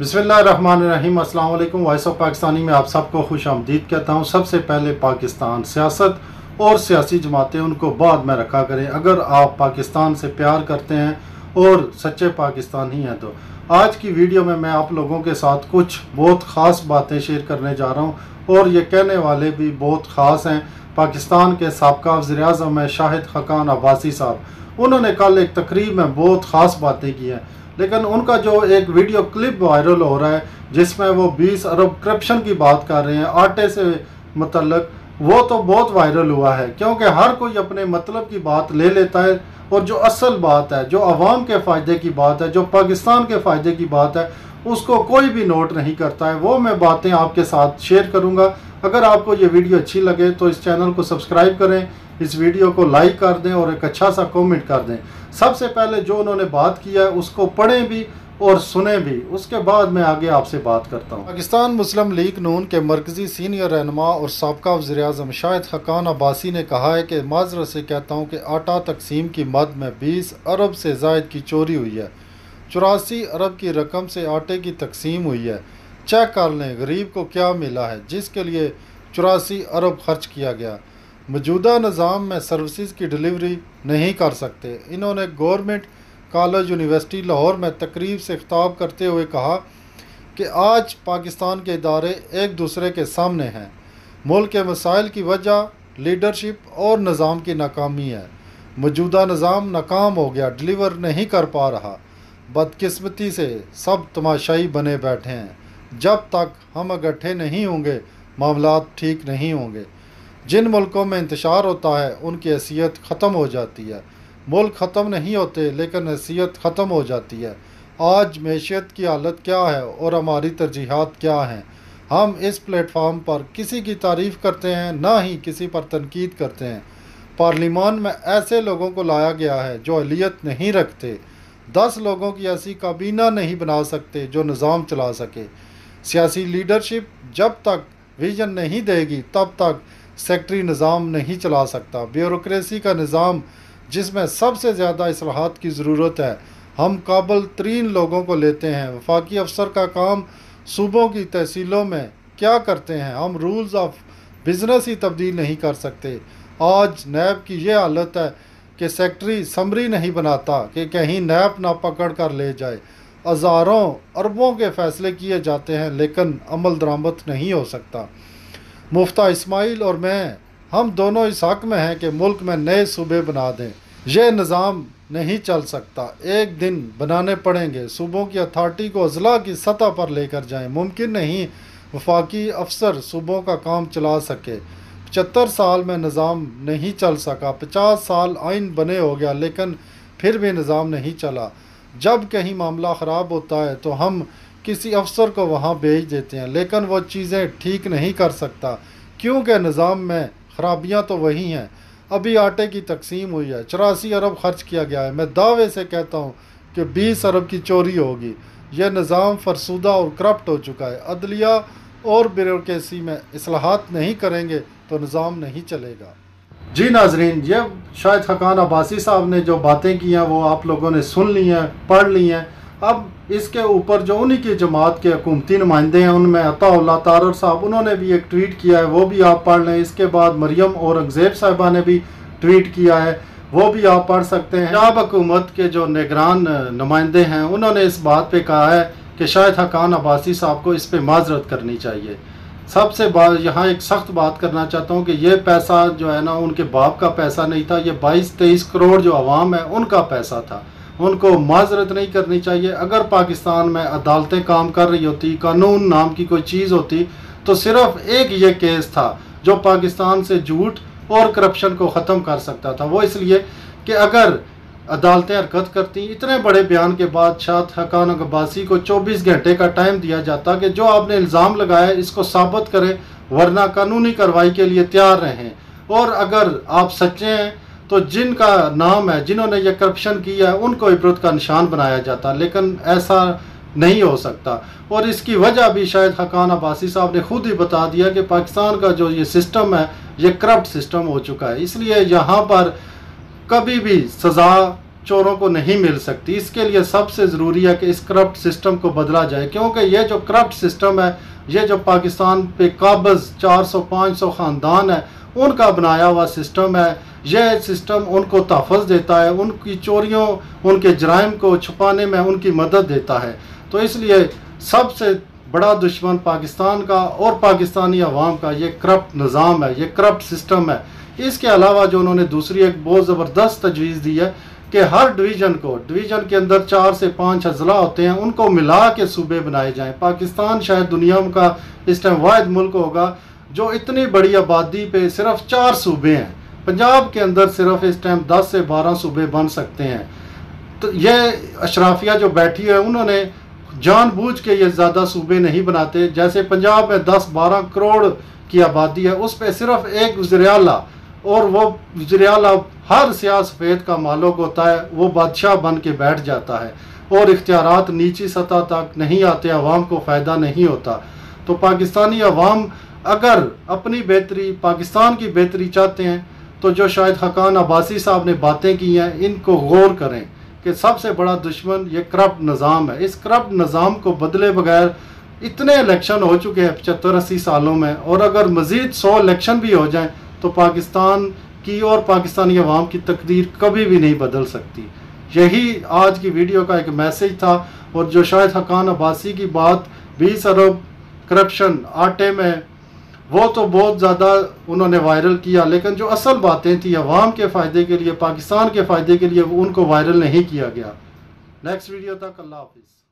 बिस्मिल्लाहिर्रहमानिर्रहीम। अस्सलाम वालेकुम। वॉइस ऑफ पाकिस्तानी में आप सबको खुश आमदीद कहता हूँ। सबसे पहले पाकिस्तान सियासत और सियासी जमातें उनको बाद में रखा करें। अगर आप पाकिस्तान से प्यार करते हैं और सच्चे पाकिस्तानी हैं तो आज की वीडियो में मैं आप लोगों के साथ कुछ बहुत ख़ास बातें शेयर करने जा रहा हूँ और ये कहने वाले भी बहुत ख़ास हैं। पाकिस्तान के साबका वज़ीर-ए-आज़म है शाहिद खकान अब्बासी साहब। उन्होंने कल एक तकरीब में बहुत ख़ास बातें की हैं, लेकिन उनका जो एक वीडियो क्लिप वायरल हो रहा है जिसमें वो 20 अरब करप्शन की बात कर रहे हैं आटे से मतलब, वो तो बहुत वायरल हुआ है क्योंकि हर कोई अपने मतलब की बात ले लेता है और जो असल बात है, जो अवाम के फ़ायदे की बात है, जो पाकिस्तान के फ़ायदे की बात है, उसको कोई भी नोट नहीं करता है। वो मैं बातें आपके साथ शेयर करूँगा। अगर आपको ये वीडियो अच्छी लगे तो इस चैनल को सब्सक्राइब करें, इस वीडियो को लाइक कर दें और एक अच्छा सा कमेंट कर दें। सबसे पहले जो उन्होंने बात किया है उसको पढ़ें भी और सुने भी, उसके बाद मैं आगे आपसे बात करता हूँ। पाकिस्तान मुस्लिम लीग नून के मरकज़ी सीनियर रहनुमा और साबका वज़ीर-ए-आज़म शाहिद खकान अब्बासी ने कहा है कि माज़रत से कहता हूँ कि आटा तकसीम की मद में 20 अरब से ज़ायद की चोरी हुई है। 84 अरब की रकम से आटे की तकसीम हुई है। चेक कर लें गरीब को क्या मिला है जिसके लिए 84 अरब खर्च किया गया। मौजूदा निज़ाम में सर्विसेज की डिलीवरी नहीं कर सकते। इन्होंने गवर्नमेंट कॉलेज यूनिवर्सिटी लाहौर में तकरीब से खिताब करते हुए कहा कि आज पाकिस्तान के इदारे एक दूसरे के सामने हैं। मुल्क के मसाइल की वजह लीडरशिप और निज़ाम की नाकामी है। मौजूदा निज़ाम नाकाम हो गया, डिलीवर नहीं कर पा रहा। बदकिस्मती से सब तमाशाई बने बैठे हैं। जब तक हम इकट्ठे नहीं होंगे मामलात ठीक नहीं होंगे। जिन मुल्कों में इंतशार होता है उनकी हैसियत ख़त्म हो जाती है। मुल्क ख़त्म नहीं होते लेकिन हैसियत ख़त्म हो जाती है। आज मैशियत की हालत क्या है और हमारी तरजीहात क्या हैं। हम इस प्लेटफार्म पर किसी की तारीफ़ करते हैं ना ही किसी पर तनकीद करते हैं। पार्लिमान में ऐसे लोगों को लाया गया है जो अहलियत नहीं रखते। 10 लोगों की ऐसी काबीना नहीं बना सकते जो निज़ाम चला सके। सियासी लीडरशिप जब तक विजन नहीं देगी तब तक सेक्रेटरी निज़ाम नहीं चला सकता। ब्यूरोक्रेसी का निज़ाम जिसमें सबसे ज़्यादा इस्लाहात की ज़रूरत है। हम काबिल तरीन लोगों को लेते हैं। वफाकी अफसर का काम सूबों की तहसीलों में क्या करते हैं। हम रूल्स ऑफ बिज़नेस ही तब्दील नहीं कर सकते। आज नैब की ये हालत है कि सेक्रेटरी समरी नहीं बनाता कि कहीं नैब ना पकड़ कर ले जाए। हज़ारों अरबों के फ़ैसले किए जाते हैं लेकिन अमल दरामद नहीं हो सकता। मुफ्ता इस्माइल और मैं हम दोनों इस हक़ में हैं कि मुल्क में नए सूबे बना दें। यह निज़ाम नहीं चल सकता, एक दिन बनाने पड़ेंगे। सूबों की अथॉरिटी को अज़ला की सतह पर लेकर जाएं। मुमकिन नहीं वफाकी अफसर सूबों का काम चला सके। 75 साल में निज़ाम नहीं चल सका। 50 साल आइन बने हो गया लेकिन फिर भी निज़ाम नहीं चला। जब कहीं मामला ख़राब होता है तो हम किसी अफसर को वहाँ भेज देते हैं लेकिन वो चीज़ें ठीक नहीं कर सकता क्योंकि निज़ाम में ख़राबियाँ तो वही हैं। अभी आटे की तकसीम हुई है, 84 अरब खर्च किया गया है। मैं दावे से कहता हूँ कि 20 अरब की चोरी होगी। यह निज़ाम फरसूदा और करप्ट हो चुका है। अदलिया और ब्यूरोक्रेसी में इस्लाहात नहीं करेंगे तो निज़ाम नहीं चलेगा। जी नाजरीन, ये शाहिद खकान अब्बासी साहब ने जो बातें की हैं वो आप लोगों ने सुन ली हैं, पढ़ ली हैं। अब इसके ऊपर जो उन्हीं की जमात के हुकूमती नुमाइंदे हैं उनमें अताउल्लाह तारर साहब, उन्होंने भी एक ट्वीट किया है, वो भी आप पढ़ लें। इसके बाद मरियम औरंगज़ेब साहिबा ने भी ट्वीट किया है, वो भी आप पढ़ सकते हैं। पंजाब हुकूमत के जो निगरान नुमाइंदे हैं उन्होंने इस बात पे कहा है कि शाहिद खकान अब्बासी साहब को इस पर माजरत करनी चाहिए। सबसे यहाँ एक सख्त बात करना चाहता हूँ कि ये पैसा जो है ना उनके बाप का पैसा नहीं था। ये 22-23 करोड़ जो आवाम है उनका पैसा था। उनको माजरत नहीं करनी चाहिए। अगर पाकिस्तान में अदालतें काम कर रही होती, कानून नाम की कोई चीज़ होती, तो सिर्फ एक ये केस था जो पाकिस्तान से झूठ और करप्शन को ख़त्म कर सकता था। वो इसलिए कि अगर अदालतें हरकत करती, इतने बड़े बयान के बाद शाहिद खकान अब्बासी को 24 घंटे का टाइम दिया जाता कि जो आपने इल्ज़ाम लगाया इसको साबित करें, वरना कानूनी कार्रवाई के लिए तैयार रहें। और अगर आप सच्चे हैं तो जिनका नाम है, जिन्होंने ये करप्शन किया है, उनको इबरत का निशान बनाया जाता, लेकिन ऐसा नहीं हो सकता। और इसकी वजह भी शाहिद खकान अब्बासी साहब ने खुद ही बता दिया कि पाकिस्तान का जो ये सिस्टम है ये करप्ट सिस्टम हो चुका है। इसलिए यहाँ पर कभी भी सज़ा चोरों को नहीं मिल सकती। इसके लिए सबसे ज़रूरी है कि इस करप्ट सिस्टम को बदला जाए, क्योंकि ये जो करप्ट सिस्टम है, ये जो पाकिस्तान पे काबज़ 400-500 ख़ानदान है उनका बनाया हुआ सिस्टम है। यह सिस्टम उनको तहफ़्फ़ुज़ देता है, उनकी चोरियों, उनके जराइम को छुपाने में उनकी मदद देता है। तो इसलिए सबसे बड़ा दुश्मन पाकिस्तान का और पाकिस्तानी अवाम का ये करप्ट निज़ाम है, ये करप्ट सिस्टम है। इसके अलावा जो उन्होंने दूसरी एक बहुत ज़बरदस्त तजवीज़ दी है कि हर डिवीज़न के अंदर 4 से 5 अजला होते हैं, उनको मिला के सूबे बनाए जाएं। पाकिस्तान शायद दुनिया का इस टाइम वाहिद मुल्क होगा जो इतनी बड़ी आबादी पे सिर्फ 4 सूबे हैं। पंजाब के अंदर सिर्फ इस टाइम 10 से 12 सूबे बन सकते हैं। तो यह अशराफिया जो बैठी है उन्होंने जानबूझ के ये ज़्यादा सूबे नहीं बनाते। जैसे पंजाब में 10-12 करोड़ की आबादी है, उस पर सिर्फ एक वज़ीर आला, और वो वज़ीर आला हर सियाह सफ़ेद का मालिक होता है, वो बादशाह बन के बैठ जाता है और इख्तियारात नीची सतह तक नहीं आते, अवाम को फ़ायदा नहीं होता। तो पाकिस्तानी अवाम अगर अपनी बेहतरी, पाकिस्तान की बेहतरी चाहते हैं तो जो शायद हकान अब्बासी साहब ने बातें की हैं इनको गौर करें कि सबसे बड़ा दुश्मन ये करप्ट निज़ाम है। इस करप्ट निज़ाम को बदले बगैर इतने इलेक्शन हो चुके हैं 75-80 सालों में, और अगर मज़ीद 100 इलेक्शन भी हो जाएं तो पाकिस्तान की और पाकिस्तानी अवाम की तकदीर कभी भी नहीं बदल सकती। यही आज की वीडियो का एक मैसेज था। और जो शायद हकान अब्बासी की बात 20 अरब करप्शन आटे में, वो तो बहुत ज़्यादा उन्होंने वायरल किया, लेकिन जो असल बातें थी अवाम के फ़ायदे के लिए, पाकिस्तान के फ़ायदे के लिए, वो उनको वायरल नहीं किया गया। नेक्स्ट वीडियो तक अल्लाह हाफिज़।